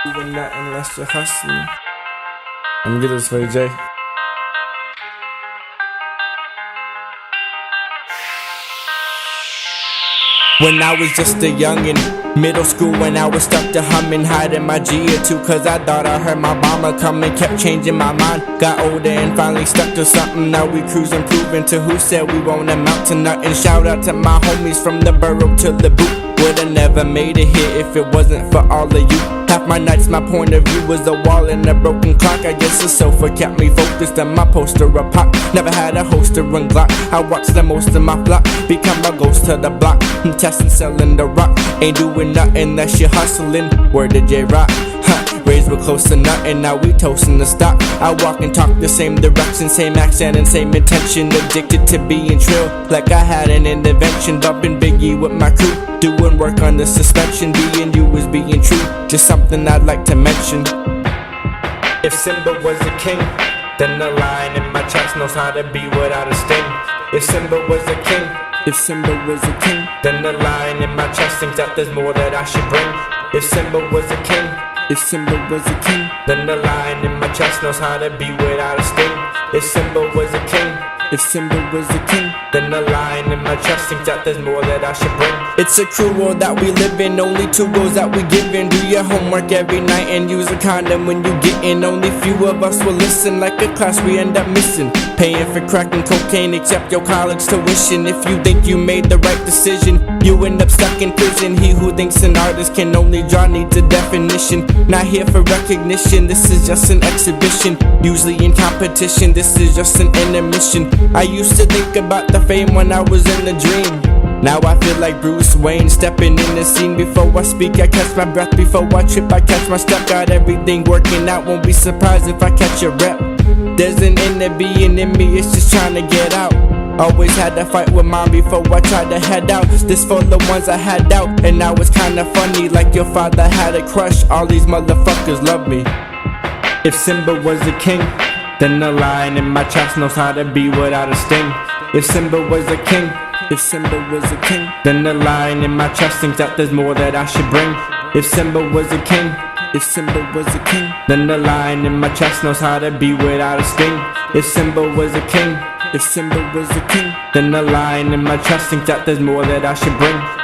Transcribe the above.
Doing nothing unless you're hustling. I'm good as for Jay. When I was just a youngin', middle school when I was stuck to humming, hiding my G or two, cause I thought I heard my mama coming, kept changing my mind. Got older and finally stuck to something, now we cruising, proving to who said we won't amount to nothing. Shout out to my homies from the borough to the boot. Would've never made it here if it wasn't for all of you. Half my nights, my point of view was a wall and a broken clock. I guess the sofa kept me focused on my poster of pop. Never had a holster and Glock. I watched the most of my flock become a ghost to the block. I'm testing, selling the rock. Ain't doing nothing unless you're hustling. Word to J-Rock. Raised with close to nothing, now we toasting the stock. I walk and talk the same direction, same accent and same intention. Addicted to being trill, like I had an intervention. Bumping Biggie with my crew, doing work on the suspension. Being you is being true, just something I'd like to mention. If Simba was a king, then the lion in my chest knows how to be without a sting. If Simba was a king, if Simba was a king, then the lion in my chest thinks that there's more that I should bring. If Simba was a king, if Simba was a king, then the lion in my chest knows how to be without a sting. If Simba was a king, if Simba was a king, then the lion in my chest thinks that there's more that I should bring. It's a cruel world that we live in, only two goals that we give in. Do your homework every night and use a condom when you get in. Only few of us will listen, like a class we end up missing. Paying for crack and cocaine, accept your college tuition. If you think you made the right decision, you end up stuck in prison. He who thinks an artist can only draw needs a definition. Not here for recognition, this is just an exhibition. Usually in competition, this is just an intermission. I used to think about the fame when I was in the dream. Now I feel like Bruce Wayne, stepping in the scene. Before I speak, I catch my breath. Before I trip, I catch my step. Got everything working out, won't be surprised if I catch a rep. There's an inner being in me, it's just trying to get out. Always had to fight with mom before I tried to head out. This for the ones I had out, and now it's kinda funny, like your father had a crush. All these motherfuckers love me. If Simba was a king, then the lion in my chest knows how to be without a sting. If Simba was a king, if Simba was a king, then the lion in my chest thinks that there's more that I should bring. If Simba was a king, if Simba was a king, then the lion in my chest knows how to be without a sting. If Simba was a king, if Simba was a king, then the lion in my chest thinks that there's more that I should bring.